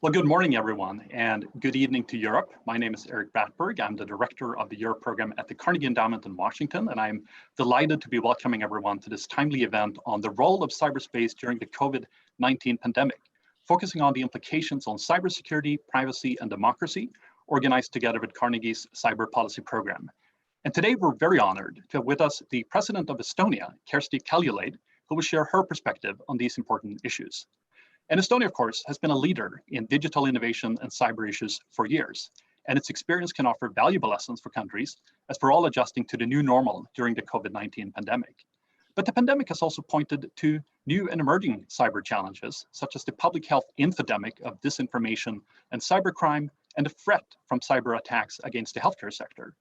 Well, good morning, everyone, and good evening to Europe. My name is Erik Brattberg. I'm the director of the Europe program at the Carnegie Endowment in Washington, and I'm delighted to be welcoming everyone to this timely event on the role of cyberspace during the COVID-19 pandemic, focusing on the implications on cybersecurity, privacy, and democracy, organized together with Carnegie's Cyber Policy Program. And today we're very honored to have with us the President of Estonia, Kersti Kaljulaid, who will share her perspective on these important issues. And Estonia, of course, has been a leader in digital innovation and cyber issues for years, and its experience can offer valuable lessons for countries as we're all adjusting to the new normal during the COVID-19 pandemic. But the pandemic has also pointed to new and emerging cyber challenges, such as the public health infodemic of disinformation and cybercrime, and the threat from cyber attacks against the healthcare sector.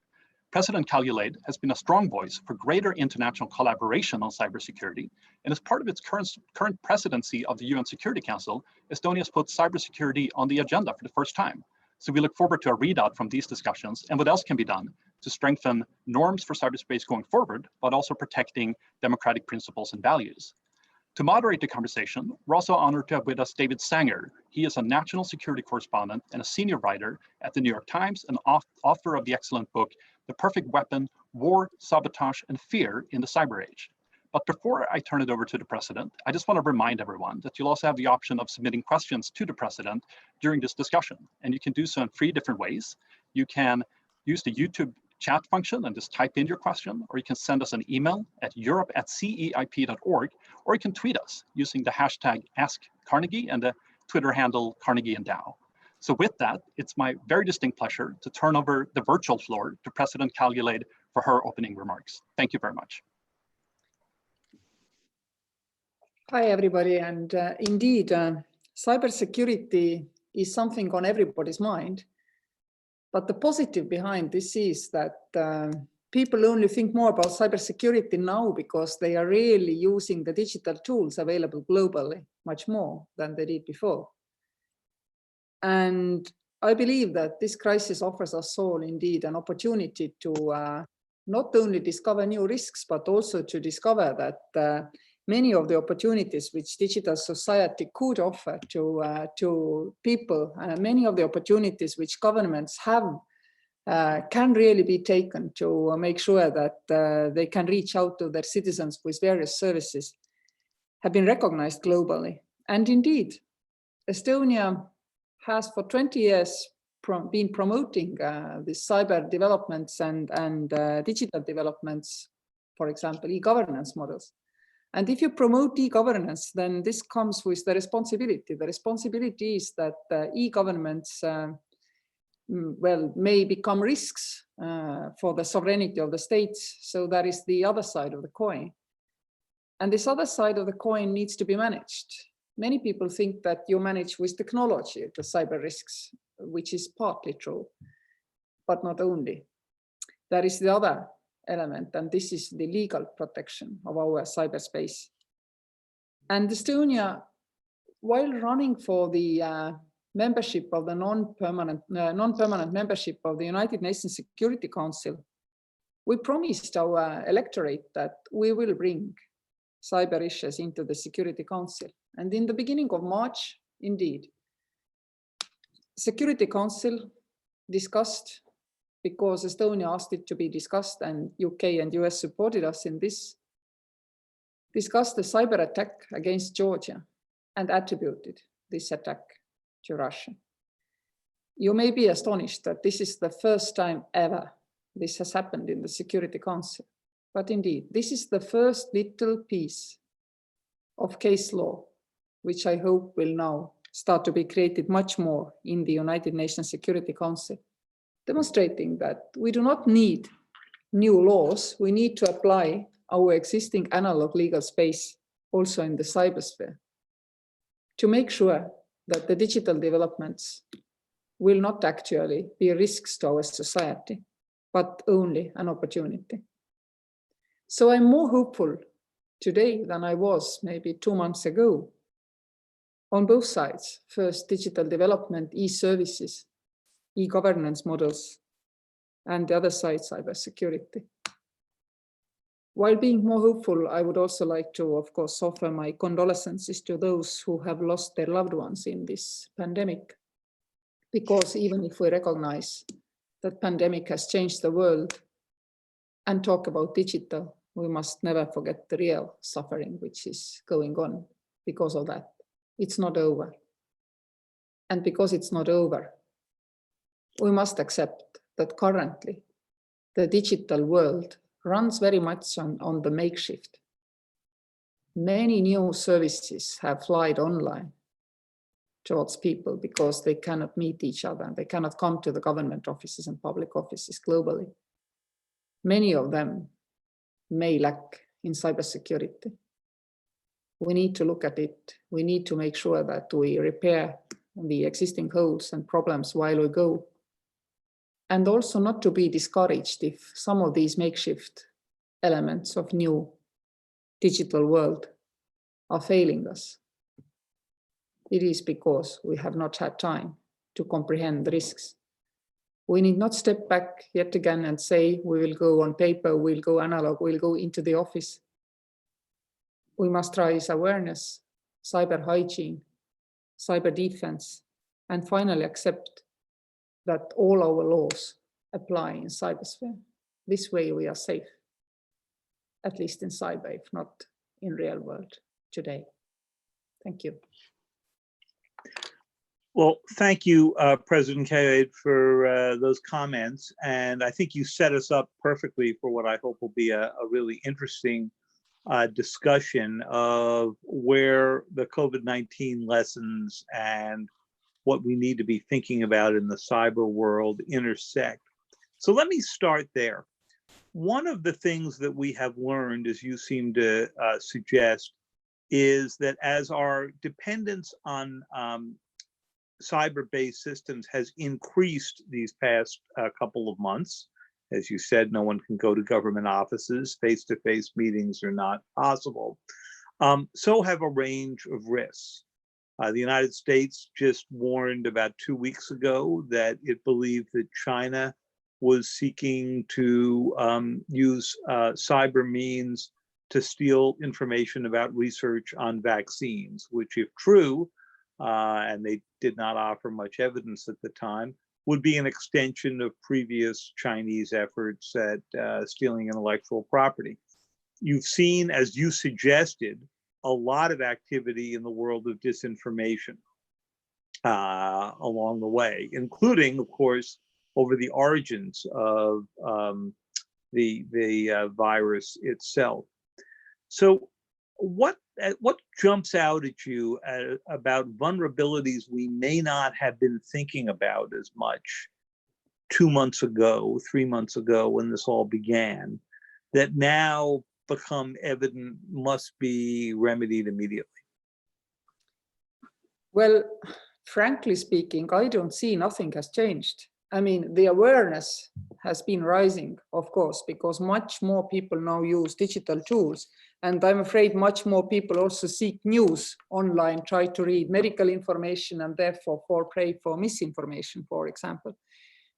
President Kaljulaid has been a strong voice for greater international collaboration on cybersecurity, and as part of its current presidency of the UN Security Council, Estonia has put cybersecurity on the agenda for the first time. So we look forward to a readout from these discussions and what else can be done to strengthen norms for cyberspace going forward, but also protecting democratic principles and values. To moderate the conversation, we're also honored to have with us David Sanger. He is a national security correspondent and a senior writer at the New York Times and author of the excellent book, The Perfect Weapon, War, Sabotage, and Fear in the Cyber Age. But before I turn it over to the President, I just want to remind everyone that you'll also have the option of submitting questions to the President during this discussion. And you can do so in 3 different ways. You can use the YouTube chat function and just type in your question, or you can send us an email at europe@ceip.org, or you can tweet us using the hashtag AskCarnegie and the Twitter handle Carnegie Endow. So with that, it's my very distinct pleasure to turn over the virtual floor to President Kaljulaid for her opening remarks. Thank you very much. Hi, everybody. And indeed, cybersecurity is something on everybody's mind. But the positive behind this is that people only think more about cybersecurity now because they are really using the digital tools available globally much more than they did before. And I believe that this crisis offers us all indeed an opportunity to not only discover new risks, but also to discover that many of the opportunities which digital society could offer to people, many of the opportunities which governments have can really be taken to make sure that they can reach out to their citizens with various services, have been recognized globally. And indeed, Estonia has for 20 years been promoting the cyber developments and digital developments, for example, e-governance models. And if you promote e-governance, then this comes with the responsibility. The responsibility is that e-governments may become risks for the sovereignty of the states. So that is the other side of the coin. And this other side of the coin needs to be managed. Many people think that you manage with technology the cyber risks, which is partly true, but not only. There is the other element, and this is the legal protection of our cyberspace. And Estonia, while running for the membership of the non-permanent membership of the United Nations Security Council, we promised our electorate that we will bring cyber issues into the Security Council. And in the beginning of March, indeed, Security Council discussed, because Estonia asked it to be discussed and UK and US supported us in this, discussed the cyber attack against Georgia and attributed this attack to Russia. You may be astonished that this is the first time ever this has happened in the Security Council. But indeed, this is the first little piece of case law, which I hope will now start to be created much more in the United Nations Security Council, demonstrating that we do not need new laws. We need to apply our existing analog legal space also in the cybersphere to make sure that the digital developments will not actually be risks to our society, but only an opportunity. So I'm more hopeful today than I was maybe 2 months ago on both sides. First, digital development, e-services, e-governance models, and the other side, cybersecurity. While being more hopeful, I would also like to, of course, offer my condolences to those who have lost their loved ones in this pandemic. Because even if we recognize that pandemic has changed the world and talk about digital, we must never forget the real suffering which is going on because of that. It's not over. And because it's not over, we must accept that currently the digital world runs very much on the makeshift. Many new services have flied online towards people because they cannot meet each other. They cannot come to the government offices and public offices globally. Many of them may lack in cybersecurity. We need to look at it. We need to make sure that we repair the existing holes and problems while we go. And also not to be discouraged if some of these makeshift elements of new digital world are failing us. It is because we have not had time to comprehend the risks. We need not step back yet again and say, we will go on paper, we'll go analog, we'll go into the office. We must raise awareness, cyber hygiene, cyber defense, and finally accept that all our laws apply in cybersphere. This way we are safe, at least in cyber, if not in real world today. Thank you. Well, thank you, President Kaljulaid, for those comments. And I think you set us up perfectly for what I hope will be a really interesting discussion of where the COVID-19 lessons and what we need to be thinking about in the cyber world intersect. So let me start there. One of the things that we have learned, as you seem to suggest, is that as our dependence on cyber-based systems has increased these past couple of months. As you said, no one can go to government offices. Face-to-face meetings are not possible. So have a range of risks. The United States just warned about 2 weeks ago that it believed that China was seeking to use cyber means to steal information about research on vaccines, which, if true, and they did not offer much evidence at the time, would be an extension of previous Chinese efforts at stealing intellectual property. You've seen, as you suggested, a lot of activity in the world of disinformation along the way, including, of course, over the origins of the virus itself. So what jumps out at you about vulnerabilities we may not have been thinking about as much 2 months ago, 3 months ago, when this all began, that now become evident must be remedied immediately? Well, frankly speaking, I don't see nothing has changed. I mean, the awareness has been rising, of course, because much more people now use digital tools. And I'm afraid much more people also seek news online, try to read medical information, and therefore fall prey for misinformation, for example.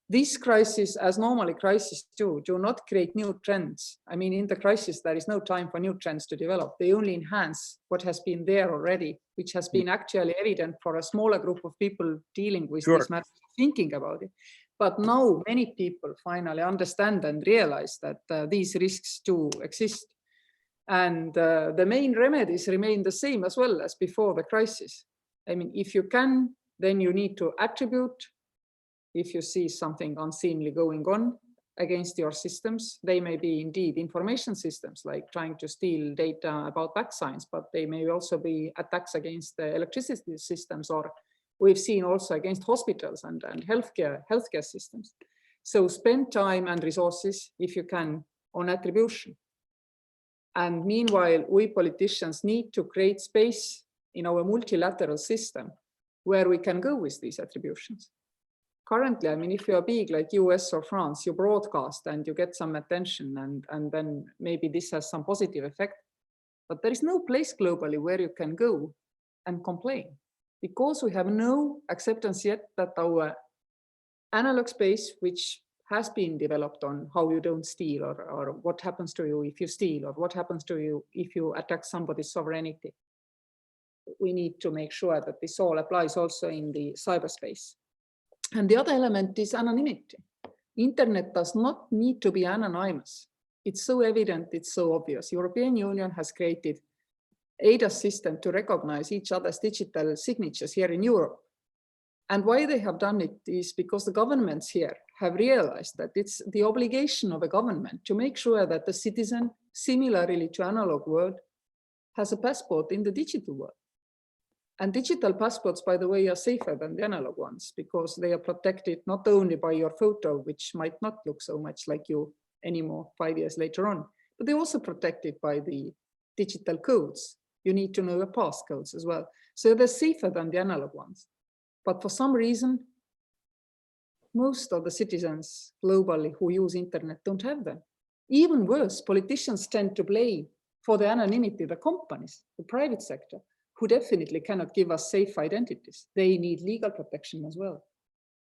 These crises, as normally crises do not create new trends. I mean, in the crisis, there is no time for new trends to develop. They only enhance what has been there already, which has been actually evident for a smaller group of people dealing with this matter, thinking about it. But now many people finally understand and realize that these risks do exist. And the main remedies remain the same as well as before the crisis. I mean, if you can, then you need to attribute. If you see something unseemly going on against your systems, they may be indeed information systems, like trying to steal data about vaccines, but they may also be attacks against the electricity systems, or we've seen also against hospitals and healthcare systems. So spend time and resources, if you can, on attribution. And meanwhile, we politicians need to create space in our multilateral system where we can go with these attributions. Currently, I mean, if you are big like US or France, you broadcast and you get some attention, and then maybe this has some positive effect. But there is no place globally where you can go and complain, because we have no acceptance yet that our analog space, which has been developed on how you don't steal, or what happens to you if you steal, or what happens to you if you attack somebody's sovereignty. We need to make sure that this all applies also in the cyberspace. And the other element is anonymity. Internet does not need to be anonymous. It's so evident, it's so obvious. European Union has created ADAS system to recognize each other's digital signatures here in Europe. And why they have done it is because the governments here have realized that it's the obligation of a government to make sure that the citizen, similarly to analog world, has a passport in the digital world. And digital passports, by the way, are safer than the analog ones because they are protected not only by your photo, which might not look so much like you anymore 5 years later on, but they're also protected by the digital codes. You need to know your passcodes as well. So they're safer than the analog ones. But for some reason, most of the citizens globally who use internet don't have them. Even worse, politicians tend to blame for the anonymity the companies, the private sector, who definitely cannot give us safe identities. They need legal protection as well.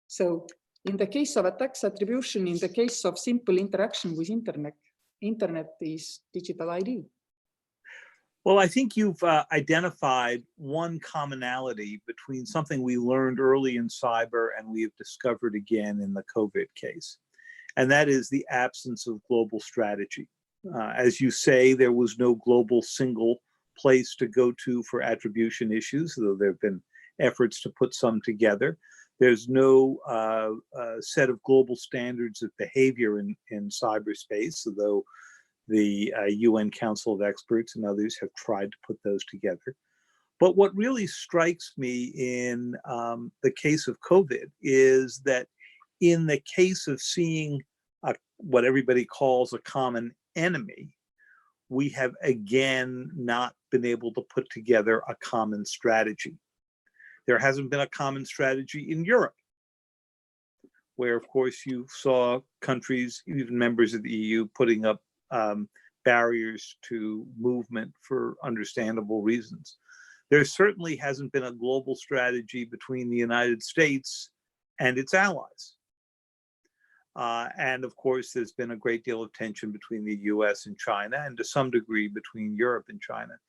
So in the case of attacks, attribution, in the case of simple interaction with internet is digital ID. Well, I think you've identified one commonality between something we learned early in cyber and we have discovered again in the COVID case, and that is the absence of global strategy. As you say, there was no global single place to go to for attribution issues, though there have been efforts to put some together. There's no set of global standards of behavior in cyberspace, although the UN Council of Experts and others have tried to put those together. But what really strikes me in the case of COVID is that in the case of seeing what everybody calls a common enemy, we have again not been able to put together a common strategy. There hasn't been a common strategy in Europe, where of course you saw countries, even members of the EU, putting up barriers to movement for understandable reasons. There certainly hasn't been a global strategy between the United States and its allies. And of course, there's been a great deal of tension between the US and China, and to some degree between Europe and China.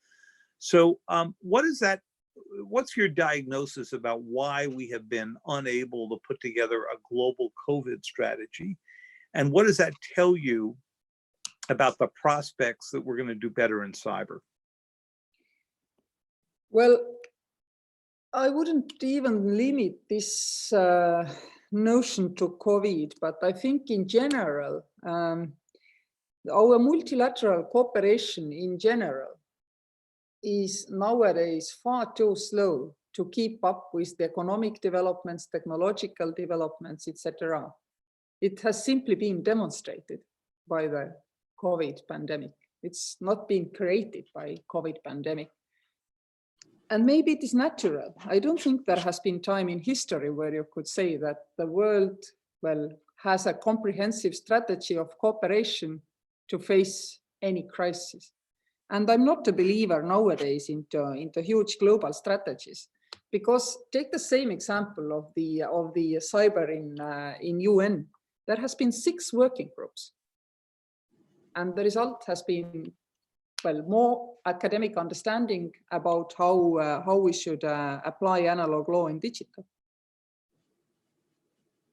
So what's your diagnosis about why we have been unable to put together a global COVID strategy? And what does that tell you about the prospects that we're going to do better in cyber? Well, I wouldn't even limit this notion to COVID, but I think in general, our multilateral cooperation in general is nowadays far too slow to keep up with the economic developments, technological developments, etc. It has simply been demonstrated by the COVID pandemic. It's not been created by COVID pandemic. And maybe it is natural. I don't think there has been time in history where you could say that the world, well, has a comprehensive strategy of cooperation to face any crisis. And I'm not a believer nowadays into huge global strategies, because take the same example of the cyber in UN. There has been 6 working groups. And the result has been, well, more academic understanding about how we should apply analog law in digital.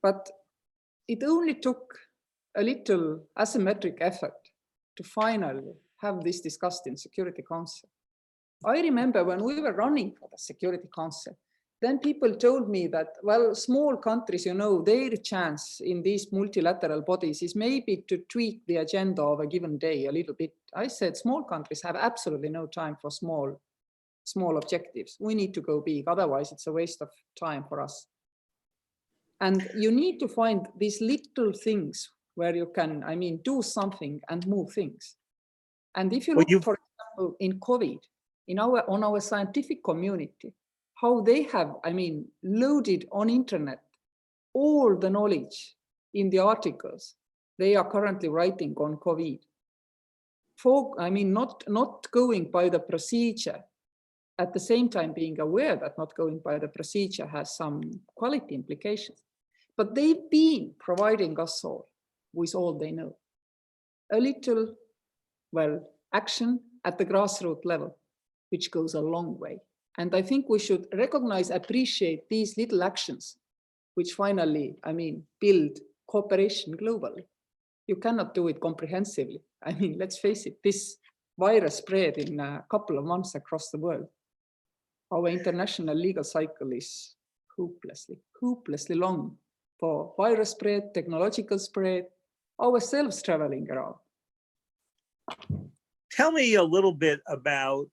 But it only took a little asymmetric effort to finally have this discussed in Security Council. I remember when we were running for the Security Council, then people told me that, well, small countries, you know, their chance in these multilateral bodies is maybe to tweak the agenda of a given day a little bit. I said, small countries have absolutely no time for small objectives. We need to go big, otherwise it's a waste of time for us. And you need to find these little things where you can, I mean, do something and move things. And if you look, for example, in COVID, on our scientific community, how they have, I mean, loaded on internet all the knowledge in the articles they are currently writing on COVID. I mean, not going by the procedure, at the same time being aware that not going by the procedure has some quality implications. But they've been providing us all with all they know. A little, well, action at the grassroots level, which goes a long way. And I think we should recognize, appreciate these little actions which finally, I mean, build cooperation globally. You cannot do it comprehensively. I mean, let's face it, this virus spread in a couple of months across the world. Our international legal cycle is hopelessly long for virus spread, technological spread, ourselves traveling around. Tell me a little bit about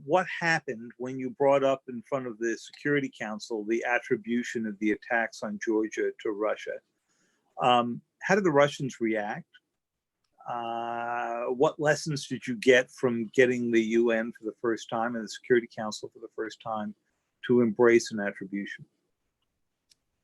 what happened when you brought up in front of the Security Council the attribution of the attacks on Georgia to Russia. How did the Russians react? What lessons did you get from getting the UN for the first time and the Security Council for the first time to embrace an attribution?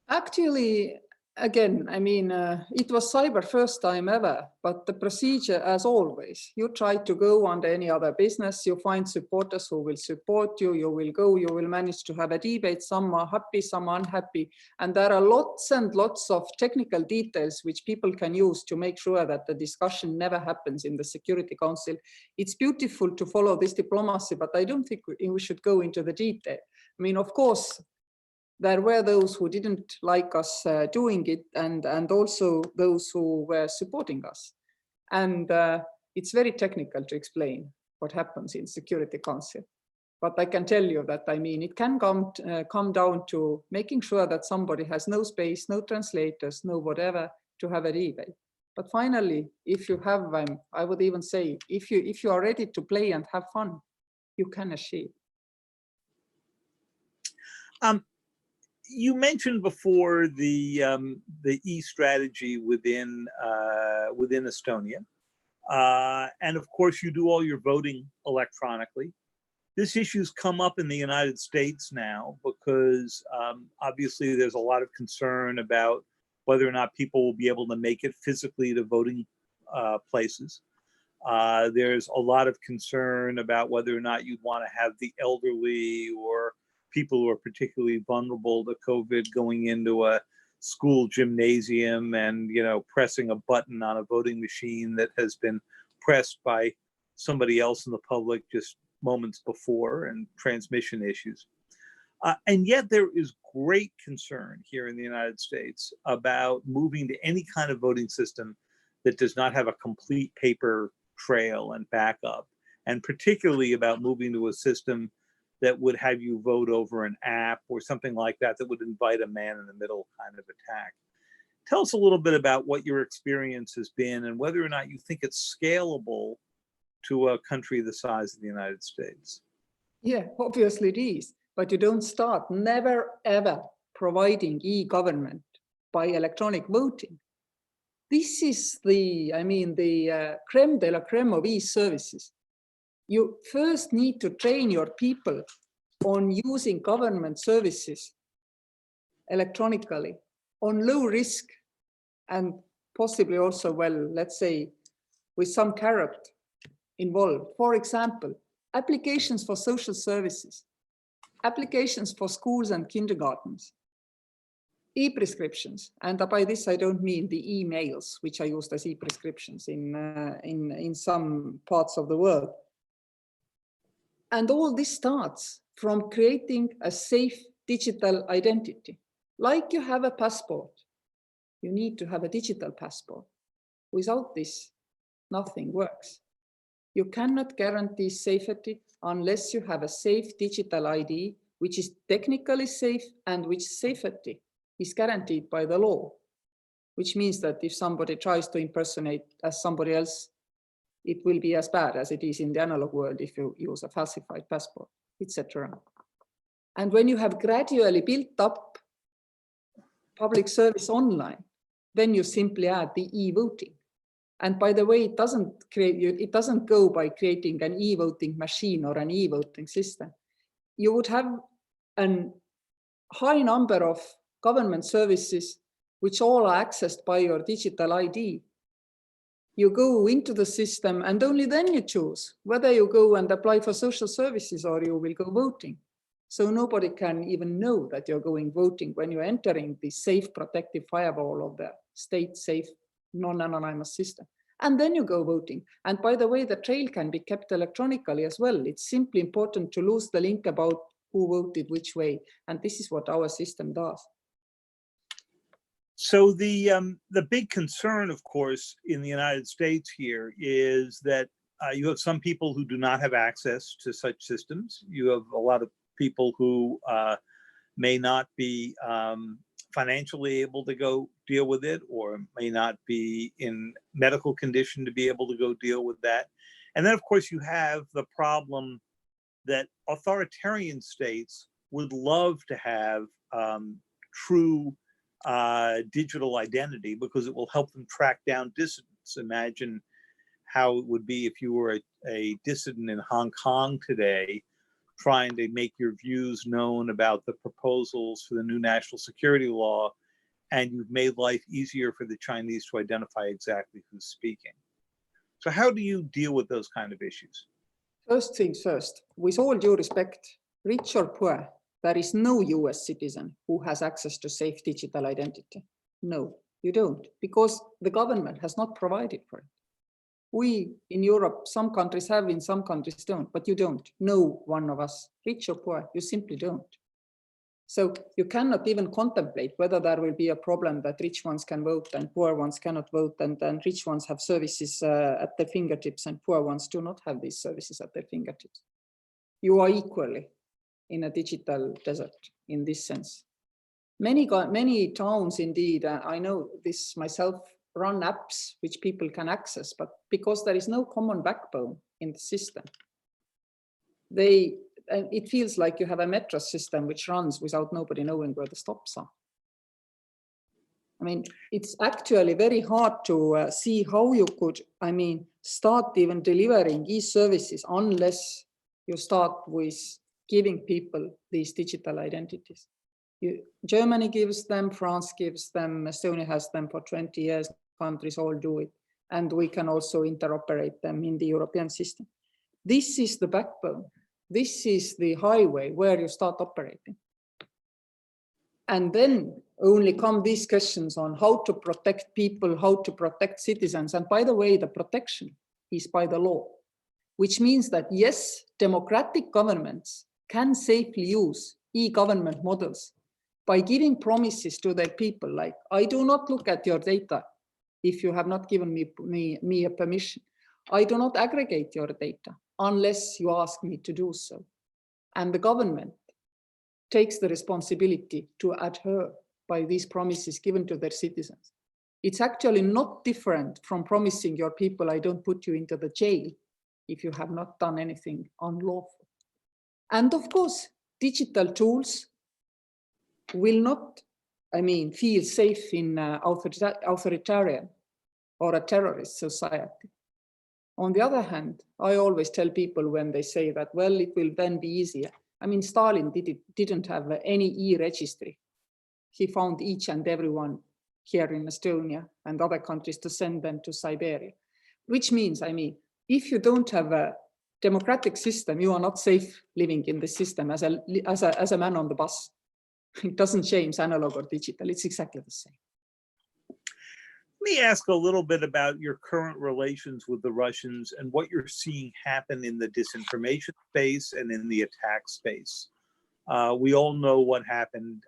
Actually, again, I mean, it was cyber first time ever, but the procedure, as always, you try to go under any other business, you find supporters who will support you, you will go, you will manage to have a debate, some are happy, some are unhappy, and there are lots and lots of technical details which people can use to make sure that the discussion never happens in the Security Council. It's beautiful to follow this diplomacy, but I don't think we should go into the detail. I mean, of course, there were those who didn't like us doing it, and also those who were supporting us. And it's very technical to explain what happens in Security Council. But I can tell you that, I mean, it can come down to making sure that somebody has no space, no translators, no whatever to have a debate. But finally, if you have, I would even say, if you are ready to play and have fun, you can achieve. You mentioned before the e-strategy within Estonia, and of course you do all your voting electronically. This issue's come up in the United States now because obviously there's a lot of concern about whether or not people will be able to make it physically to voting places. There's a lot of concern about whether or not you'd want to have the elderly or people who are particularly vulnerable to COVID going into a school gymnasium and, you know, pressing a button on a voting machine that has been pressed by somebody else in the public just moments before, and transmission issues. And yet there is great concern here in the United States about moving to any kind of voting system that does not have a complete paper trail and backup, and particularly about moving to a system that would have you vote over an app or something like that, that would invite a man in the middle kind of attack. Tell us a little bit about what your experience has been and whether or not you think it's scalable to a country the size of the United States. Yeah, obviously it is, but you don't start, never ever providing e-government by electronic voting. This is the, I mean, the creme de la creme of e-services. You first need to train your people on using government services electronically on low risk, and possibly also, well, let's say with some carrot involved. For example, applications for social services, applications for schools and kindergartens, e-prescriptions. And by this, I don't mean the emails, which are used as e-prescriptions in some parts of the world. And all this starts from creating a safe digital identity. Like you have a passport, you need to have a digital passport. Without this, nothing works. You cannot guarantee safety unless you have a safe digital ID, which is technically safe and which safety is guaranteed by the law, which means that if somebody tries to impersonate as somebody else, it will be as bad as it is in the analog world if you use a falsified passport, etc. And when you have gradually built up public service online, then you simply add the e-voting. And by the way, it doesn't go by creating an e-voting machine or an e-voting system. You would have a high number of government services which all are accessed by your digital ID. You go into the system and only then you choose whether you go and apply for social services or you will go voting. So nobody can even know that you're going voting when you're entering the safe protective firewall of the state safe non-anonymous system. And then you go voting. And by the way, the trail can be kept electronically as well. It's simply important to lose the link about who voted which way. And this is what our system does. So the big concern, of course, in the United States here is that you have some people who do not have access to such systems. You have a lot of people who may not be financially able to go deal with it, or may not be in medical condition to be able to go deal with that. And then, of course, you have the problem that authoritarian states would love to have true digital identity because it will help them track down dissidents. Imagine how it would be if you were a dissident in Hong Kong today, trying to make your views known about the proposals for the new national security law, and you've made life easier for the Chinese to identify exactly who's speaking. So how do you deal with those kind of issues? First things first, with all due respect, rich or poor, there is no US citizen who has access to safe digital identity. No, you don't, because the government has not provided for it. We in Europe, some countries have, in some countries don't, but you don't. No one of us, rich or poor, you simply don't. So you cannot even contemplate whether there will be a problem that rich ones can vote and poor ones cannot vote, and then rich ones have services at their fingertips and poor ones do not have these services at their fingertips. You are equally in a digital desert in this sense. Many towns, indeed, I know this myself, run apps which people can access, but because there is no common backbone in the system, it feels like you have a metro system which runs without nobody knowing where the stops are. I mean, it's actually very hard to see how you could, start even delivering e-services unless you start with giving people these digital identities. Germany gives them, France gives them, Estonia has them for 20 years, countries all do it. And we can also interoperate them in the European system. This is the backbone. This is the highway where you start operating. And then only come these questions on how to protect people, how to protect citizens. And by the way, the protection is by the law, which means that yes, democratic governments can safely use e-government models by giving promises to their people, like, I do not look at your data if you have not given me a permission. I do not aggregate your data unless you ask me to do so. And the government takes the responsibility to adhere by these promises given to their citizens. It's actually not different from promising your people, I don't put you into the jail if you have not done anything unlawful. And of course, digital tools will not, feel safe in authoritarian or a terrorist society. On the other hand, I always tell people when they say that, well, it will then be easier. Stalin didn't have any e-registry. He found each and everyone here in Estonia and other countries to send them to Siberia, which means, if you don't have a democratic system, you are not safe living in the system as a man on the bus. It doesn't change analog or digital. It's exactly the same. Let me ask a little bit about your current relations with the Russians and what you're seeing happen in the disinformation space and in the attack space. We all know what happened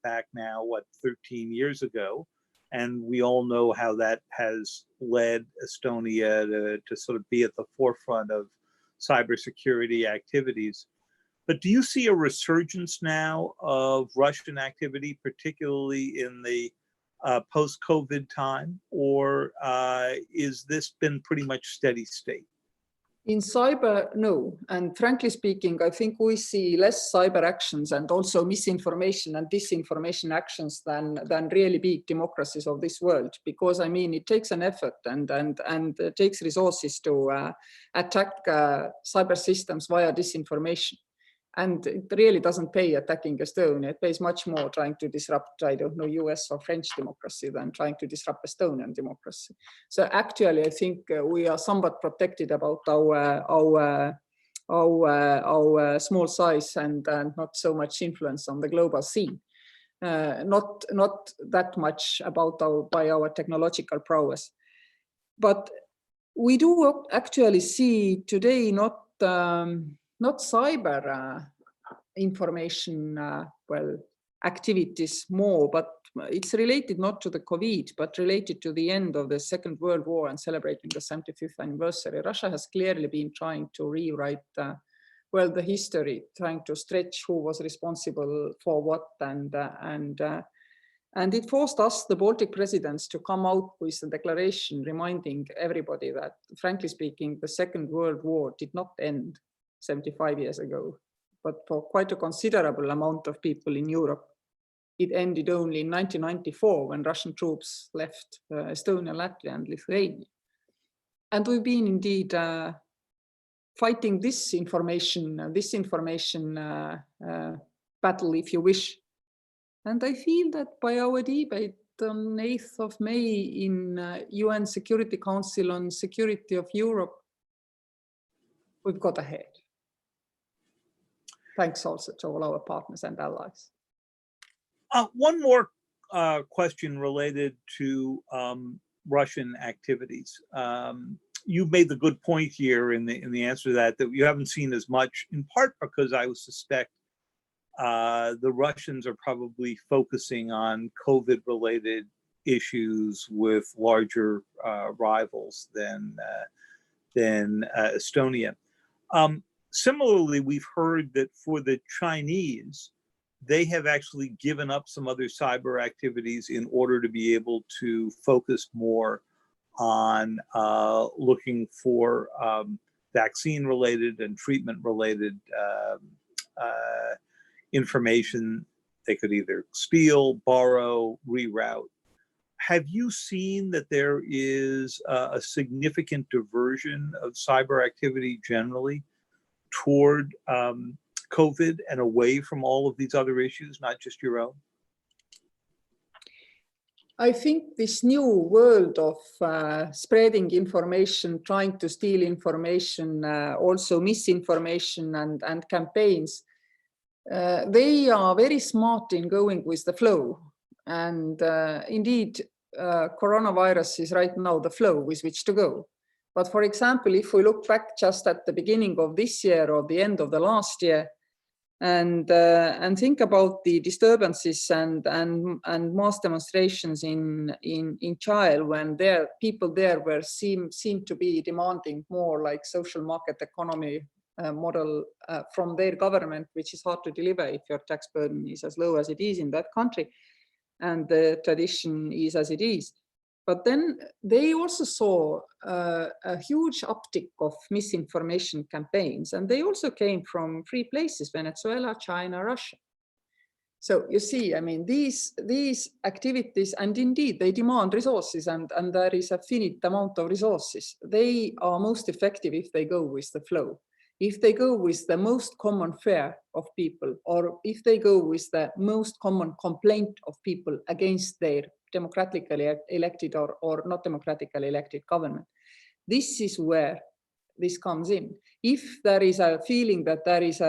back now, 13 years ago, and we all know how that has led Estonia to sort of be at the forefront of cybersecurity activities. But do you see a resurgence now of Russian activity, particularly in the post-COVID time, or is this been pretty much steady state? In cyber, no. And frankly speaking, I think we see less cyber actions and also misinformation and disinformation actions than really big democracies of this world. Because it takes an effort and it takes resources to attack cyber systems via disinformation. And it really doesn't pay attacking Estonia. It pays much more trying to disrupt, US or French democracy than trying to disrupt Estonian democracy. So actually, I think we are somewhat protected about our small size and not so much influence on the global scene. Not that much by our technological prowess. But we do actually see today not cyber information, activities more, but it's related not to the COVID, but related to the end of the Second World War and celebrating the 75th anniversary. Russia has clearly been trying to rewrite well, the history, trying to stretch who was responsible for what, and it forced us, the Baltic presidents, to come out with a declaration reminding everybody that, frankly speaking, the Second World War did not end 75 years ago, but for quite a considerable amount of people in Europe, it ended only in 1994 when Russian troops left Estonia, Latvia, and Lithuania. And we've been indeed fighting this information battle, if you wish. And I feel that by our debate on 8th of May in UN Security Council on Security of Europe, we've got ahead. Thanks also to all our partners and allies. One more question related to Russian activities. You've made the good point here in the answer to that you haven't seen as much, in part because I would suspect the Russians are probably focusing on COVID-related issues with larger rivals than Estonia. Similarly, we've heard that for the Chinese, they have actually given up some other cyber activities in order to be able to focus more on looking for vaccine-related and treatment-related information they could either steal, borrow, reroute. Have you seen that there is a significant diversion of cyber activity generally toward COVID and away from all of these other issues, not just your own? I think this new world of spreading information, trying to steal information, also misinformation and campaigns, they are very smart in going with the flow. And indeed, coronavirus is right now the flow with which to go. But for example, if we look back just at the beginning of this year or the end of the last year, and think about the disturbances and mass demonstrations in Chile, when people there were seemed to be demanding more like social market economy model from their government, which is hard to deliver if your tax burden is as low as it is in that country and the tradition is as it is. But then they also saw a huge uptick of misinformation campaigns, and they also came from three places: Venezuela, China, Russia. So you see, I mean, these activities, and indeed they demand resources, and there is a finite amount of resources. They are most effective if they go with the flow. If they go with the most common fear of people, or if they go with the most common complaint of people against their democratically elected or not democratically elected government. This is where this comes in. If there is a feeling that there is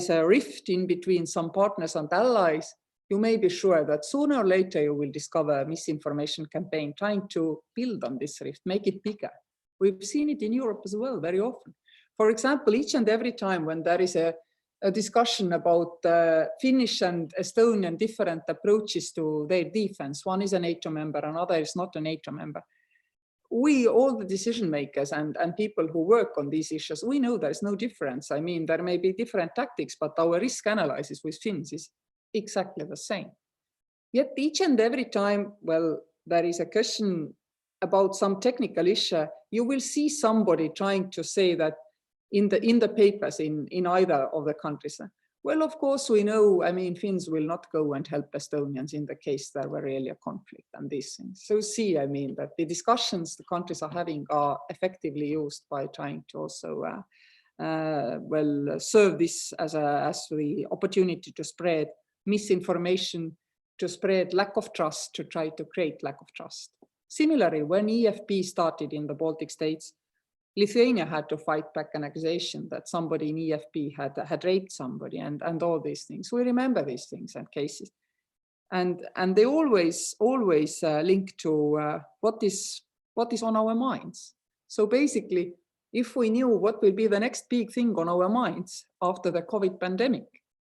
a rift in between some partners and allies, you may be sure that sooner or later you will discover a misinformation campaign trying to build on this rift, make it bigger. We've seen it in Europe as well very often. For example, each and every time when there is a discussion about Finnish and Estonian different approaches to their defense, one is a NATO member, another is not a NATO member. We, all the decision makers and people who work on these issues, we know there is no difference. I mean, there may be different tactics, but our risk analysis with Finns is exactly the same. Yet each and every time, well, there is a question about some technical issue, you will see somebody trying to say that in the papers in either of the countries. Well, of course, we know, I mean, Finns will not go and help Estonians in the case there were really a conflict and these things. So see, I mean, that the discussions the countries are having are effectively used by trying to also, well, serve this as the opportunity to spread misinformation, to spread lack of trust, to try to create lack of trust. Similarly, when EFP started in the Baltic states, Lithuania had to fight back an accusation that somebody in EFP had raped somebody and all these things. We remember these things and cases. And they always link to what is on our minds. So basically, if we knew what will be the next big thing on our minds after the COVID pandemic,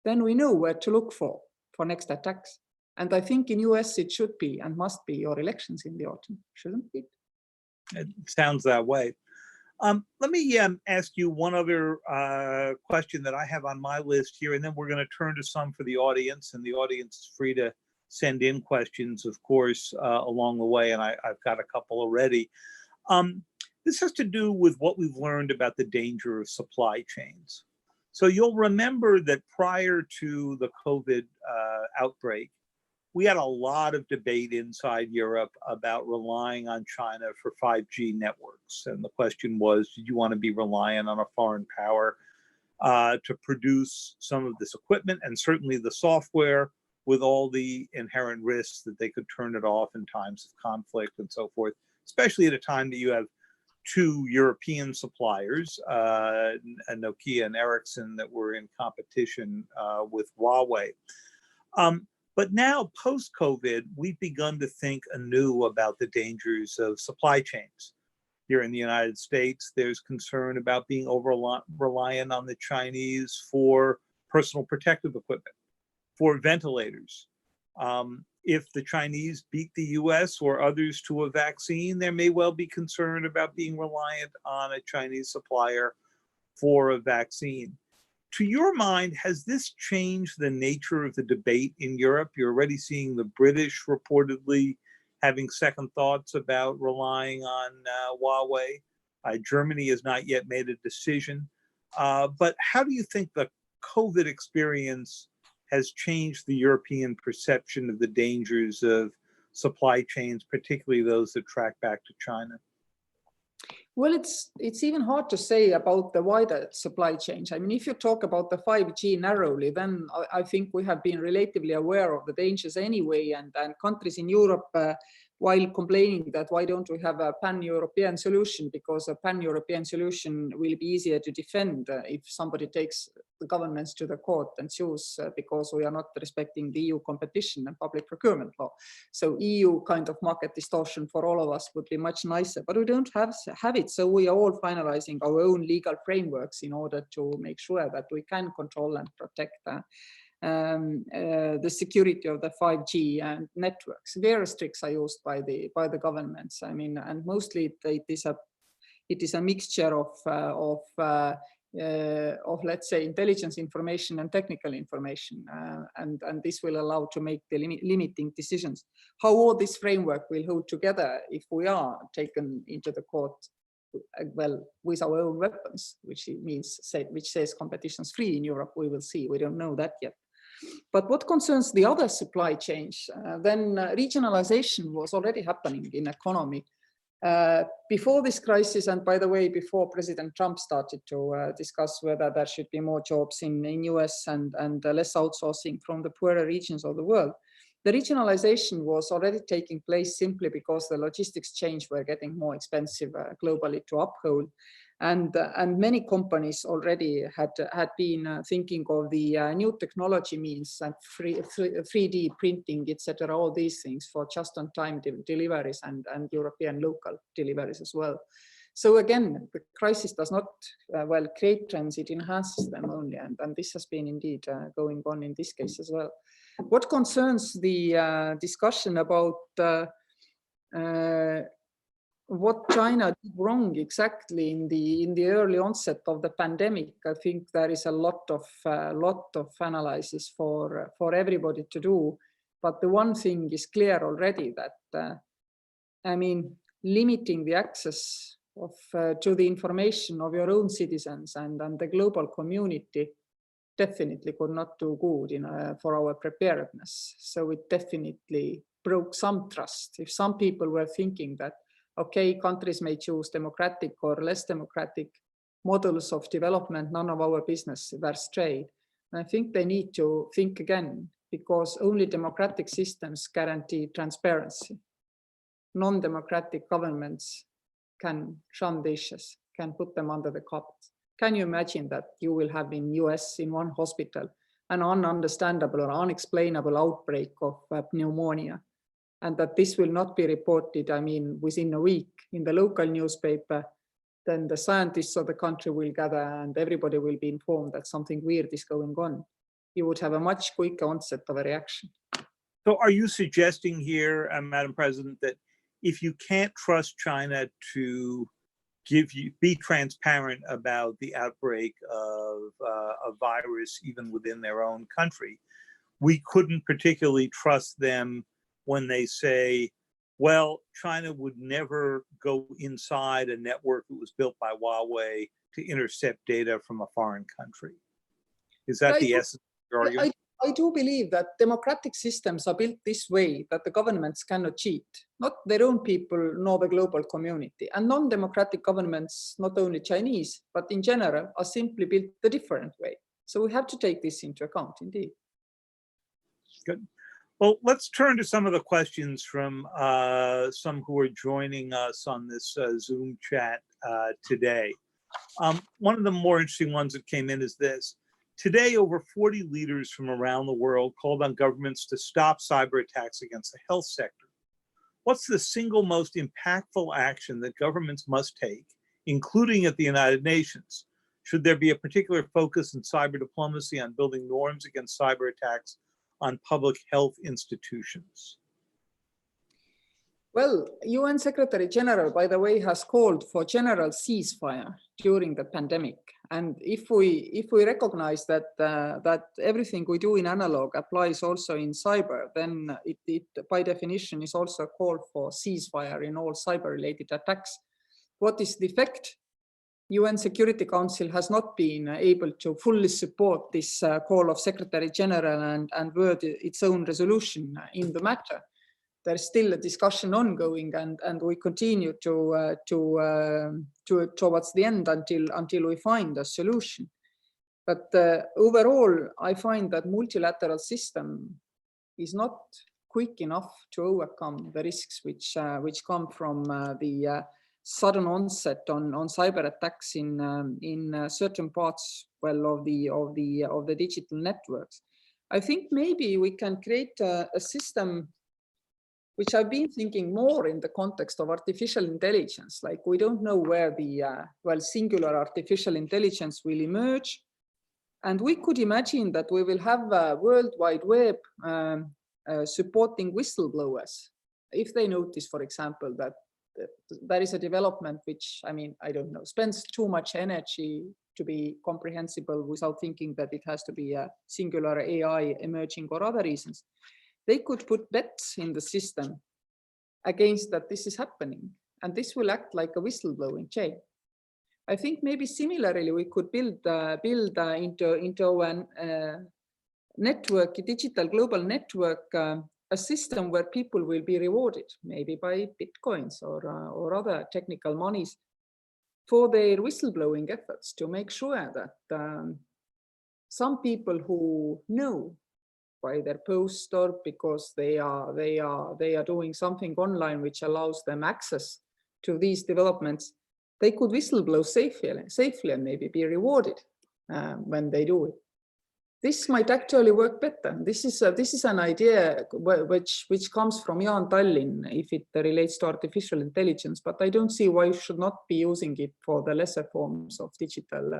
then we know where to look for for next attacks. And I think in US it should be and must be your elections in the autumn, shouldn't it? It sounds that way. Let me ask you one other question that I have on my list here, and then we're going to turn to some for the audience, and the audience is free to send in questions, of course, along the way, and I've got a couple already. This has to do with what we've learned about the danger of supply chains. So you'll remember that prior to the COVID outbreak, we had a lot of debate inside Europe about relying on China for 5G networks. And the question was, did you want to be reliant on a foreign power to produce some of this equipment and certainly the software, with all the inherent risks that they could turn it off in times of conflict and so forth, especially at a time that you have two European suppliers, Nokia and Ericsson, that were in competition with Huawei. But now, post-COVID, we've begun to think anew about the dangers of supply chains. Here in the United States, there's concern about being over-reliant on the Chinese for personal protective equipment, for ventilators. If the Chinese beat the US or others to a vaccine, there may well be concern about being reliant on a Chinese supplier for a vaccine. To your mind, has this changed the nature of the debate in Europe? You're already seeing the British reportedly having second thoughts about relying on Huawei. Germany has not yet made a decision. But how do you think the COVID experience has changed the European perception of the dangers of supply chains, particularly those that track back to China? Well, it's even hard to say about the wider supply chain. I mean, if you talk about the 5G narrowly, then I think we have been relatively aware of the dangers anyway, and countries in Europe, while complaining that why don't we have a pan-European solution, because a pan-European solution will be easier to defend if somebody takes the governments to the court and sues because we are not respecting the EU competition and public procurement law. So EU kind of market distortion for all of us would be much nicer, but we don't have it. So we are all finalizing our own legal frameworks in order to make sure that we can control and protect the security of the 5G and networks. Various tricks are used by the governments. I mean, and mostly it is a mixture of let's say intelligence information and technical information, and this will allow to make the limiting decisions. How all this framework will hold together if we are taken into the court, well, with our own weapons, which says competition's free in Europe, we will see. We don't know that yet. But what concerns the other supply chains, then regionalization was already happening in economy. Before this crisis, and by the way, before President Trump started to discuss whether there should be more jobs in US and less outsourcing from the poorer regions of the world, the regionalization was already taking place simply because the logistics chains were getting more expensive globally to uphold. And many companies already had been thinking of the new technology means and 3D printing, etc., all these things for just-on-time deliveries and European local deliveries as well. So again, the crisis does not, well, create trends, it enhances them only. And this has been indeed going on in this case as well. What concerns the discussion about what China did wrong exactly in the early onset of the pandemic, I think there is a lot of analysis for everybody to do. But the one thing is clear already that, I mean, limiting the access to the information of your own citizens and the global community definitely could not do good for our preparedness. So it definitely broke some trust. If some people were thinking that, okay, countries may choose democratic or less democratic models of development, none of our business, they're straight. And I think they need to think again, because only democratic systems guarantee transparency. Non-democratic governments can shun the issues, can put them under the carpet. Can you imagine that you will have in US in one hospital an ununderstandable or unexplainable outbreak of pneumonia, and that this will not be reported, I mean, within a week in the local newspaper? Then the scientists of the country will gather and everybody will be informed that something weird is going on. you would have a much quicker onset of a reaction. So are you suggesting here, Madam President, that if you can't trust China to be transparent about the outbreak of a virus even within their own country, we couldn't particularly trust them when they say, well, China would never go inside a network that was built by Huawei to intercept data from a foreign country? Is that the essence of your argument? I do believe that democratic systems are built this way, that the governments cannot cheat, not their own people, nor the global community. And non-democratic governments, not only Chinese, but in general, are simply built the different way. So we have to take this into account, indeed. Good. Well, let's turn to some of the questions from some who are joining us on this Zoom chat today. One of the more interesting ones that came in is this. Today, over 40 leaders from around the world called on governments to stop cyber attacks against the health sector. What's the single most impactful action that governments must take, including at the United Nations? Should there be a particular focus in cyber diplomacy on building norms against cyber attacks on public health institutions? Well, UN Secretary General, by the way, has called for general ceasefire during the pandemic. And if we recognize that that everything we do in analog applies also in cyber, then it by definition is also a call for ceasefire in all cyber-related attacks. What is the effect? UN Security Council has not been able to fully support this call of Secretary General and word its own resolution in the matter. There's still a discussion ongoing, and we continue to towards the end until we find a solution. But overall, I find that multilateral system is not quick enough to overcome the risks which come from the sudden onset on cyber attacks in certain parts, well, of the digital networks. I think maybe we can create a system which I've been thinking more in the context of artificial intelligence. Like, we don't know where the singular artificial intelligence will emerge. And we could imagine that we will have a World Wide Web supporting whistleblowers. If they notice, for example, that there is a development which, I don't know, spends too much energy to be comprehensible without thinking that it has to be a singular AI emerging or other reasons, they could put bets in the system against that this is happening, and this will act like a whistleblowing chain. I think maybe similarly we could build into a network, a digital global network, a system where people will be rewarded, maybe by bitcoins or other technical monies, for their whistleblowing efforts, to make sure that some people who know by their post or because they are doing something online which allows them access to these developments, they could whistleblow safely and maybe be rewarded when they do it. This might actually work better. This is an idea which comes from Jaan Tallinn if it relates to artificial intelligence, but I don't see why you should not be using it for the lesser forms of digital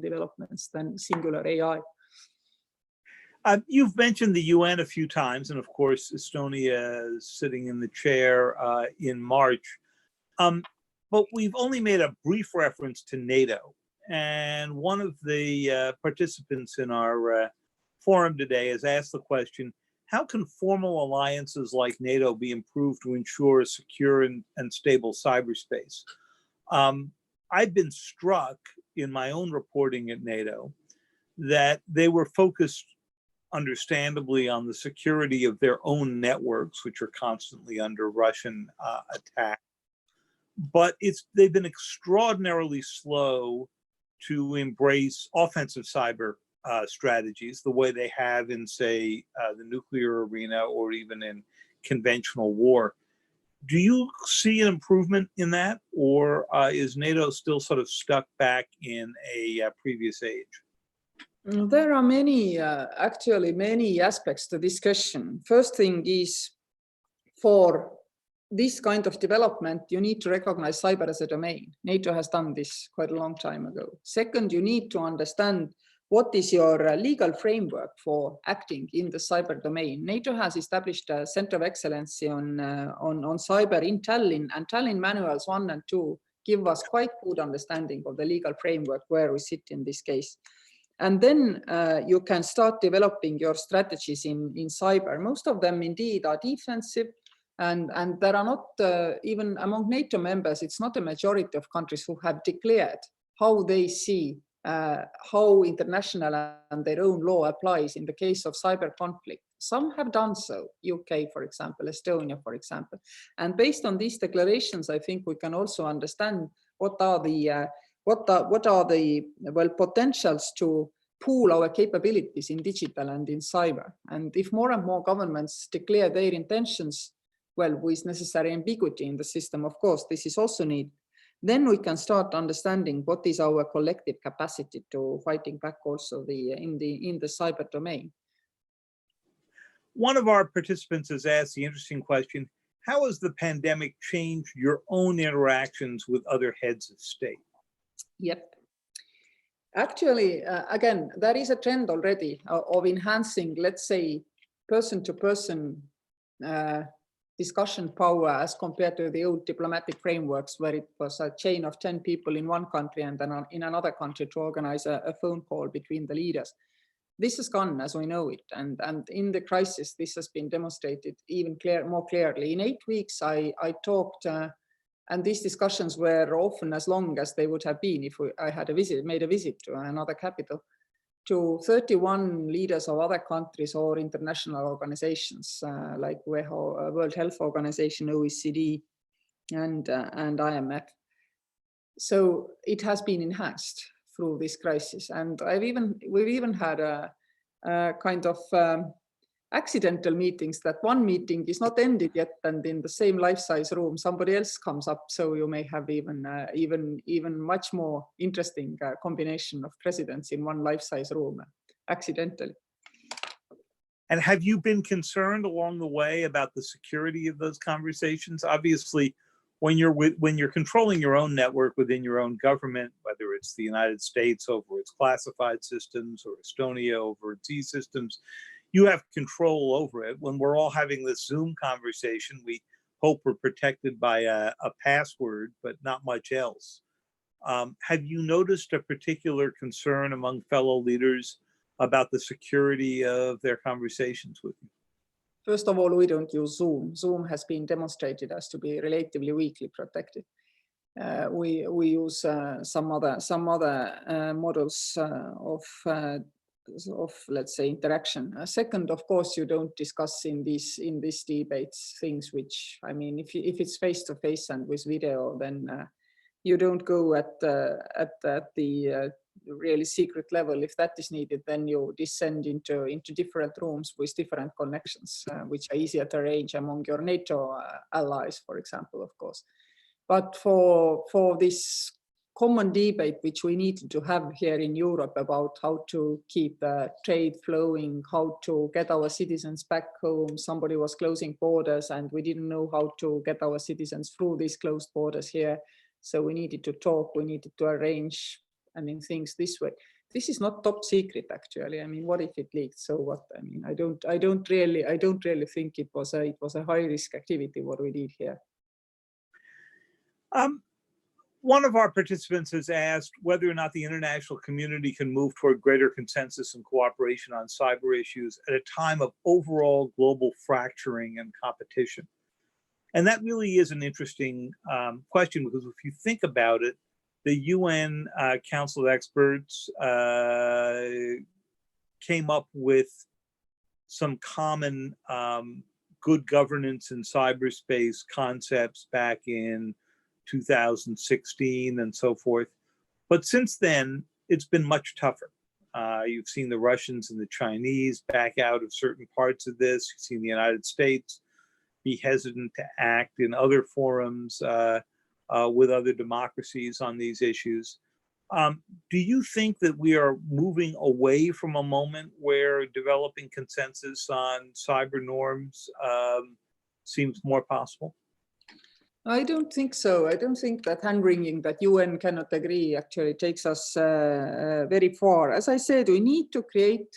developments than singular AI. You've mentioned the UN a few times, and of course, Estonia is sitting in the chair in March. But we've only made a brief reference to NATO. And one of the participants in our forum today has asked the question, how can formal alliances like NATO be improved to ensure a secure and stable cyberspace? I've been struck in my own reporting at NATO that they were focused understandably on the security of their own networks, which are constantly under Russian attack. But they've been extraordinarily slow to embrace offensive cyber strategies the way they have in, say, the nuclear arena or even in conventional war. Do you see an improvement in that, or is NATO still sort of stuck back in a previous age? There are actually many aspects to this question. First thing is, for this kind of development, you need to recognize cyber as a domain. NATO has done this quite a long time ago. Second, you need to understand what is your legal framework for acting in the cyber domain? NATO has established a Center of Excellence on cyber in Tallinn, and Tallinn Manuals 1 and 2 give us quite good understanding of the legal framework where we sit in this case. And then you can start developing your strategies in cyber. Most of them indeed are defensive, and there are not, even among NATO members, it's not a majority of countries who have declared how they see how international and their own law applies in the case of cyber conflict. Some have done so, UK, for example, Estonia, for example. And based on these declarations, I think we can also understand what are the potentials to pool our capabilities in digital and in cyber. And if more and more governments declare their intentions, well, with necessary ambiguity in the system, of course, this is also needed. Then we can start understanding what is our collective capacity to fighting back also in the cyber domain. One of our participants has asked the interesting question, how has the pandemic changed your own interactions with other heads of state? Yep. Actually, again, there is a trend already of enhancing, let's say, person-to-person discussion power as compared to the old diplomatic frameworks where it was a chain of 10 people in one country and then in another country to organize a phone call between the leaders. This is gone as we know it, and in the crisis this has been demonstrated even more clearly. In 8 weeks I talked, and these discussions were often as long as they would have been if I had made a visit to another capital, to 31 leaders of other countries or international organizations like WHO, World Health Organization, OECD, and IMF. So it has been enhanced through this crisis, and we've even had a kind of accidental meetings, that one meeting is not ended yet, and in the same life-size room somebody else comes up, so you may have even much more interesting combination of presidents in one life-size room accidentally. And have you been concerned along the way about the security of those conversations? Obviously, when you're controlling your own network within your own government, whether it's the United States over its classified systems or Estonia over its e-systems, you have control over it. When we're all having this Zoom conversation, we hope we're protected by a password, but not much else. Have you noticed a particular concern among fellow leaders about the security of their conversations with you? First of all, we don't use Zoom. Zoom has been demonstrated as to be relatively weakly protected. We use some other models of let's say interaction. Second, of course, you don't discuss in these debates things which, I mean, if it's face to face and with video, then you don't go at the really secret level. If that is needed, then you descend into different rooms with different connections, which are easier to arrange among your NATO allies, for example, of course. But for this common debate which we needed to have here in Europe about how to keep trade flowing, how to get our citizens back home. Somebody was closing borders and we didn't know how to get our citizens through these closed borders here. So we needed to talk, we needed to arrange, I mean, things this way. This is not top secret, actually. I mean, what if it leaked? So what? I mean, I don't really think it was a high risk activity what we did here. One of our participants has asked whether or not the international community can move toward greater consensus and cooperation on cyber issues at a time of overall global fracturing and competition. And that really is an interesting question, because if you think about it, the UN Council of Experts came up with some common good governance in cyberspace concepts back in 2016 and so forth. But since then, it's been much tougher. You've seen the Russians and the Chinese back out of certain parts of this. You've seen the United States be hesitant to act in other forums with other democracies on these issues. Do you think that we are moving away from a moment where developing consensus on cyber norms seems more possible? I don't think so. I don't think that hand-wringing that UN cannot agree actually takes us very far. As I said, we need to create,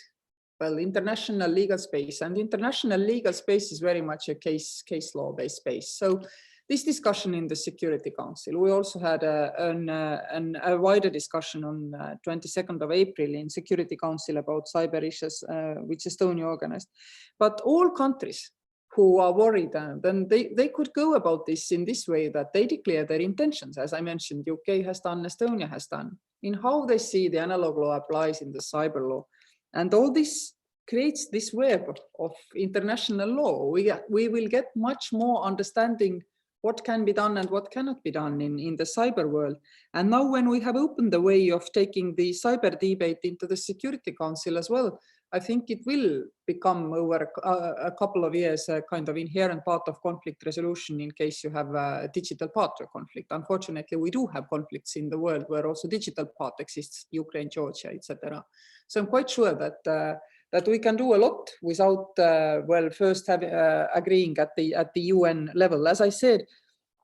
well, international legal space, and international legal space is very much a case law-based space. So this discussion in the Security Council, we also had a wider discussion on 22nd of April in Security Council about cyber issues, which Estonia organized. But all countries who are worried, then they could go about this in this way, that they declare their intentions. As I mentioned, UK has done, Estonia has done, in how they see the analog law applies in the cyber law. And all this creates this web of international law. We will get much more understanding what can be done and what cannot be done in the cyber world. And now when we have opened the way of taking the cyber debate into the Security Council as well, I think it will become over a couple of years a kind of inherent part of conflict resolution in case you have a digital part of conflict. Unfortunately, we do have conflicts in the world where also digital part exists, Ukraine, Georgia, etc. So I'm quite sure that we can do a lot without, well, first agreeing at the UN level. As I said,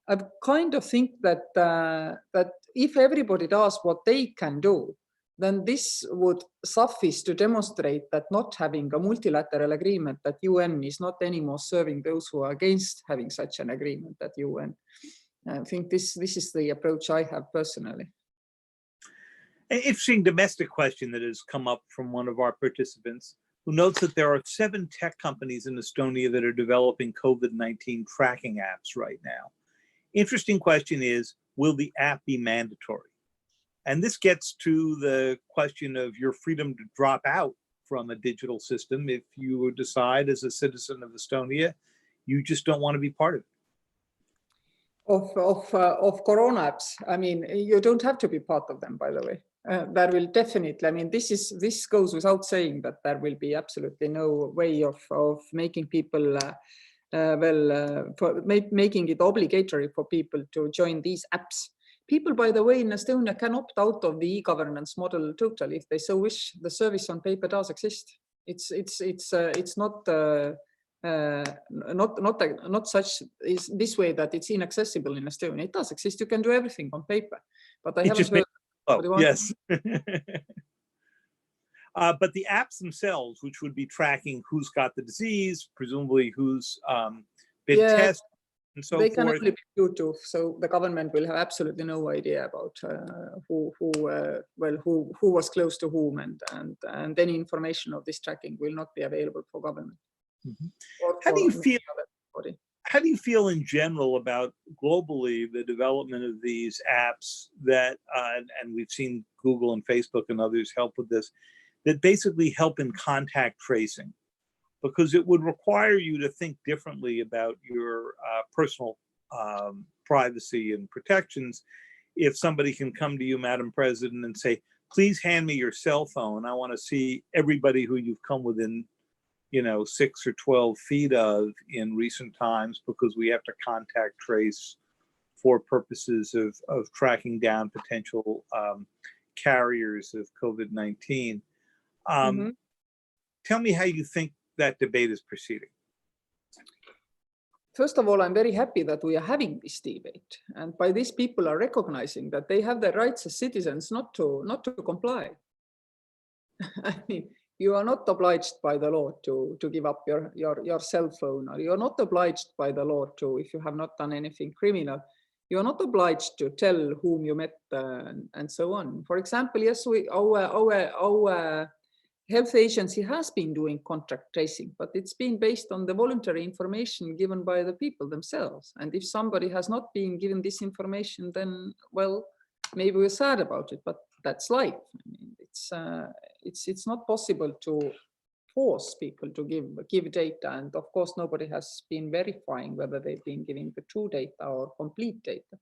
I kind of think that that if everybody does what they can do, then this would suffice to demonstrate that not having a multilateral agreement at UN is not anymore serving those who are against having such an agreement at UN. I think this is the approach I have personally. An interesting domestic question that has come up from one of our participants, who notes that there are 7 tech companies in Estonia that are developing COVID-19 tracking apps right now. Interesting question is, will the app be mandatory? And this gets to the question of your freedom to drop out from a digital system if you decide as a citizen of Estonia, you just don't want to be part of it. Of Corona apps, I mean, you don't have to be part of them, by the way. There will definitely, I mean, this goes without saying that there will be absolutely no way of making people, making it obligatory for people to join these apps. People, by the way, in Estonia can opt out of the e-governance model totally if they so wish. The service on paper does exist. It's not such is this way that it's inaccessible in Estonia. It does exist. You can do everything on paper, but I haven't heard. Oh, yes. But the apps themselves, which would be tracking who's got the disease, presumably who's been tested, and so they forth. can only be Bluetooth, so the government will have absolutely no idea about who was close to whom, and any information of this tracking will not be available for government. Mm-hmm. How do you feel in general about globally the development of these apps that, and we've seen Google and Facebook and others help with this, that basically help in contact tracing? Because it would require you to think differently about your personal privacy and protections. If somebody can come to you, Madam President, and say, please hand me your cell phone. I want to see everybody who you've come within 6 or 12 feet of in recent times, because we have to contact trace for purposes of tracking down potential carriers of COVID-19. Tell me how you think that debate is proceeding. First of all, I'm very happy that we are having this debate, and by this people are recognizing that they have the rights as citizens not to comply. I mean, you are not obliged by the law to give up your cell phone, or you're not obliged by the law to, if you have not done anything criminal, you're not obliged to tell whom you met and so on. For example, yes, our health agency has been doing contact tracing, but it's been based on the voluntary information given by the people themselves. And if somebody has not been given this information, then, well, maybe we're sad about it, but that's life. I mean, it's not possible to force people to give data. And of course, nobody has been verifying whether they've been giving the true data or complete data.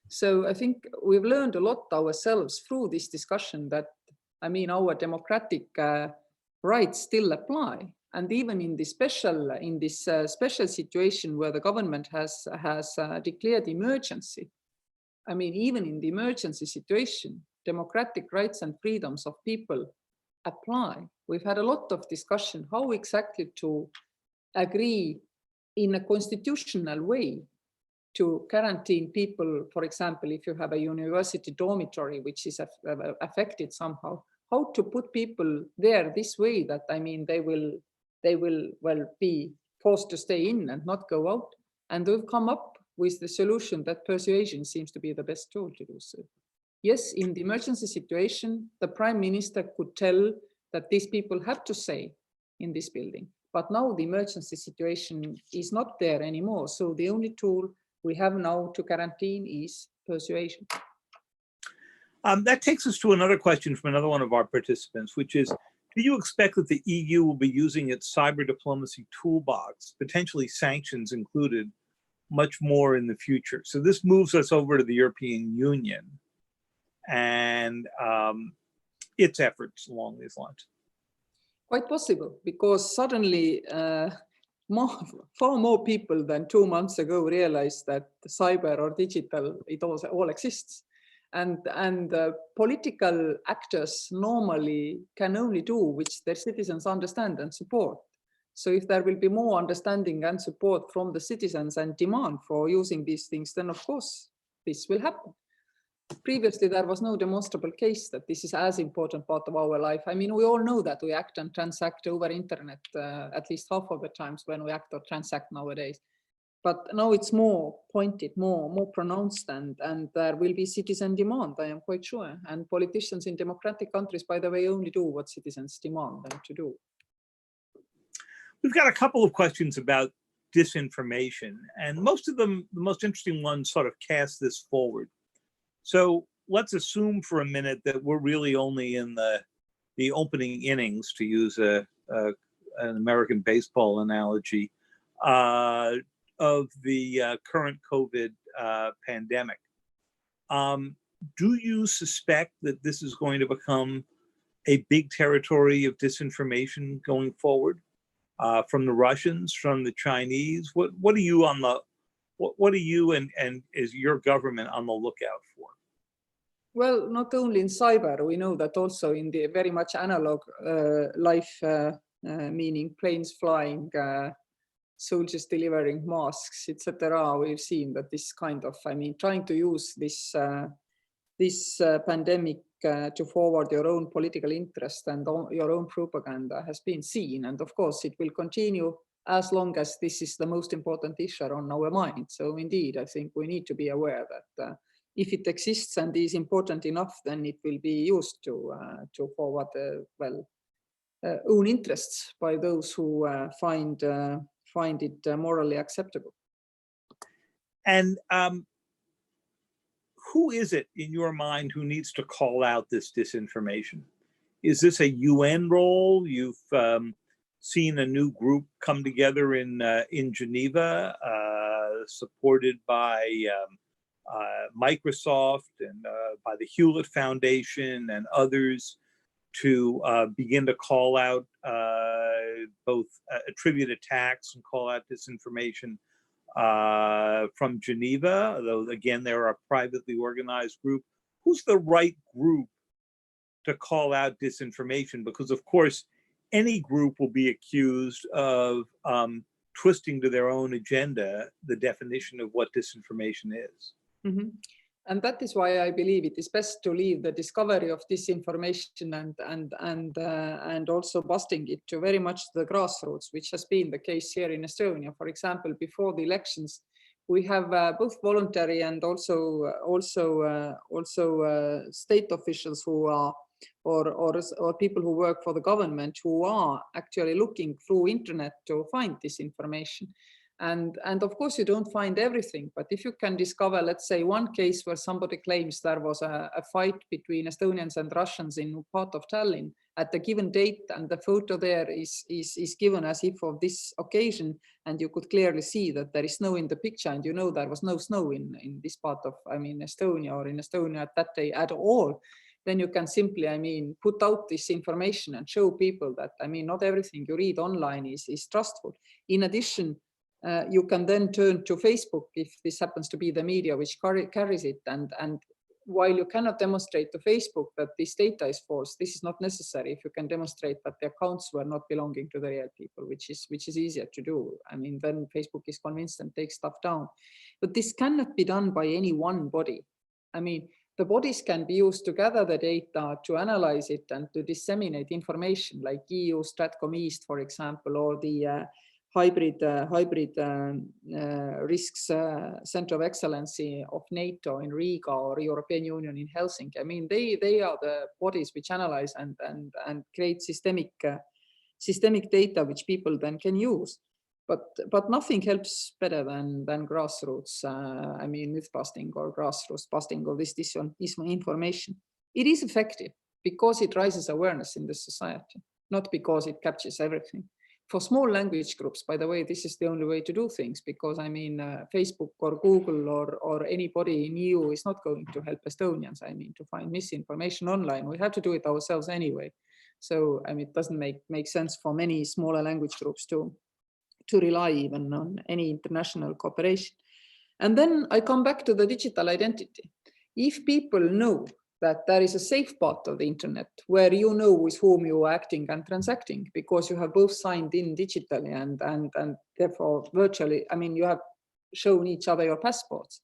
So I think we've learned a lot ourselves through this discussion that, I mean, our democratic rights still apply, and even in this special situation where the government has declared emergency. I mean, even in the emergency situation, democratic rights and freedoms of people apply. We've had a lot of discussion how exactly to agree in a constitutional way to quarantine people, for example, if you have a university dormitory which is affected somehow, how to put people there this way that, I mean, they will well be forced to stay in and not go out. And we've come up with the solution that persuasion seems to be the best tool to do so. Yes, in the emergency situation, the prime minister could tell that these people have to stay in this building. But now the emergency situation is not there anymore. So the only tool we have now to quarantine is persuasion. That takes us to another question from another one of our participants, which is, do you expect that the EU will be using its cyber diplomacy toolbox, potentially sanctions included, much more in the future? So this moves us over to the European Union and its efforts along these lines. Quite possible, because suddenly far more people than 2 months ago realized that cyber or digital, it all exists. And political actors normally can only do which their citizens understand and support. So if there will be more understanding and support from the citizens and demand for using these things, then of course this will happen. Previously, there was no demonstrable case that this is as important part of our life. I mean, we all know that we act and transact over internet at least half of the times when we act or transact nowadays. But now it's more pointed, more pronounced, and there will be citizen demand, I am quite sure. And politicians in democratic countries, by the way, only do what citizens demand them to do. We've got a couple of questions about disinformation, and most of them, the most interesting ones, sort of cast this forward. So let's assume for a minute that we're really only in the opening innings, to use an American baseball analogy, of the current COVID pandemic. Do you suspect that this is going to become a big territory of disinformation going forward, from the Russians, from the Chinese? What are you on the what are you and is your government on the lookout for? Well, not only in cyber, we know that also in the very much analog life, meaning planes flying, soldiers delivering masks, etc. We've seen that this kind of, I mean, trying to use this pandemic to forward your own political interest and your own propaganda has been seen. And of course, it will continue as long as this is the most important issue on our mind. So indeed, I think we need to be aware that if it exists and is important enough, then it will be used to forward, own interests by those who find it morally acceptable. And who is it in your mind who needs to call out this disinformation? Is this a UN role? You've seen a new group come together in Geneva, supported by Microsoft and by the Hewlett Foundation and others, to begin to call out both attribute attacks and call out disinformation from Geneva, though again, they're a privately organized group. Who's the right group to call out disinformation? Because of course, any group will be accused of twisting to their own agenda the definition of what disinformation is. Mm-hmm. And that is why I believe it is best to leave the discovery of disinformation and also busting it to very much the grassroots, which has been the case here in Estonia. For example, before the elections, we have both voluntary and also state officials who are or people who work for the government who are actually looking through internet to find this information. And of course, you don't find everything, but if you can discover, let's say, one case where somebody claims there was a fight between Estonians and Russians in part of Tallinn at a given date, and the photo there is given as if of this occasion, and you could clearly see that there is snow in the picture, and you know there was no snow in this part of, I mean, Estonia or in Estonia at that day at all, then you can simply, I mean, put out this information and show people that, I mean, not everything you read online is trustful. In addition, you can then turn to Facebook if this happens to be the media which carries it, and while you cannot demonstrate to Facebook that this data is false, this is not necessary if you can demonstrate that the accounts were not belonging to the real people, which is easier to do. I mean, then Facebook is convinced and takes stuff down. But this cannot be done by any one body. I mean, the bodies can be used to gather the data, to analyze it, and to disseminate information, like EU Stratcom East, for example, or the hybrid risks center of excellence of NATO in Riga, or European Union in Helsinki. I mean, they are the bodies which analyze and create systemic data which people then can use. But nothing helps better than grassroots. I mean, myth busting or grassroots busting of this information. It is effective because it raises awareness in the society, not because it captures everything. For small language groups, by the way, this is the only way to do things, because I mean, Facebook or Google or anybody in EU is not going to help Estonians. I mean, to find misinformation online, we have to do it ourselves anyway. So I mean, it doesn't make sense for many smaller language groups to rely even on any international cooperation. And then I come back to the digital identity. If people know that there is a safe part of the internet where you know with whom you are acting and transacting, because you have both signed in digitally and therefore virtually, I mean, you have shown each other your passports,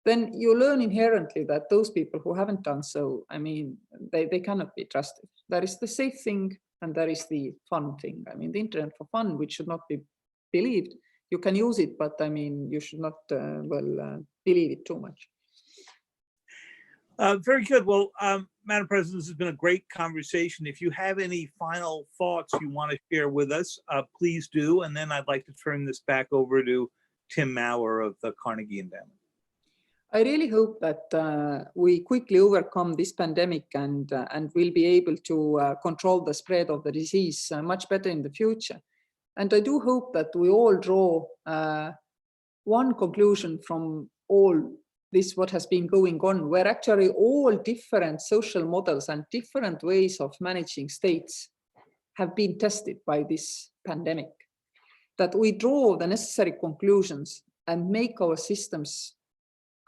then you learn inherently that those people who haven't done so, I mean, they cannot be trusted. There is the safe thing and there is the fun thing. I mean, the internet for fun, which should not be believed. You can use it, but I mean, you should not, believe it too much. Very good. Well, Madam President, this has been a great conversation. If you have any final thoughts you want to share with us, please do. And then I'd like to turn this back over to Tim Maurer of the Carnegie Endowment. I really hope that we quickly overcome this pandemic and we'll be able to control the spread of the disease much better in the future. And I do hope that we all draw one conclusion from all this, what has been going on, where actually all different social models and different ways of managing states have been tested by this pandemic, that we draw the necessary conclusions and make our systems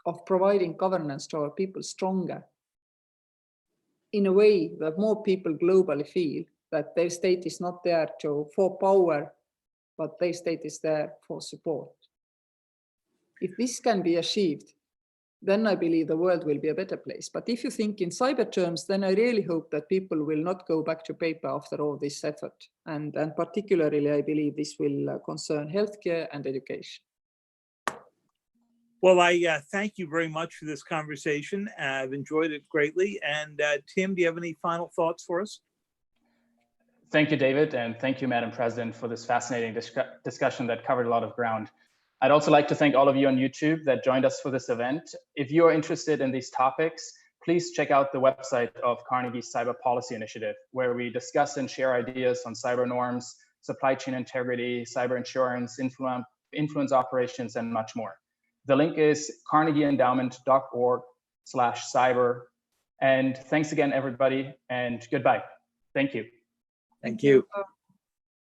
of providing governance to our people stronger in a way that more people globally feel that their state is not there for power, but their state is there for support. If this can be achieved, then I believe the world will be a better place. But if you think in cyber terms, then I really hope that people will not go back to paper after all this effort. And particularly, I believe this will concern healthcare and education. Well, I thank you very much for this conversation. I've enjoyed it greatly. And Tim, do you have any final thoughts for us? Thank you, David, and thank you, Madam President, for this fascinating discussion that covered a lot of ground. I'd also like to thank all of you on YouTube that joined us for this event. If you are interested in these topics, please check out the website of Carnegie's Cyber Policy Initiative, where we discuss and share ideas on cyber norms, supply chain integrity, cyber insurance, influence operations, and much more. The link is carnegieendowment.org/cyber. And thanks again, everybody, and goodbye. Thank you. Thank you.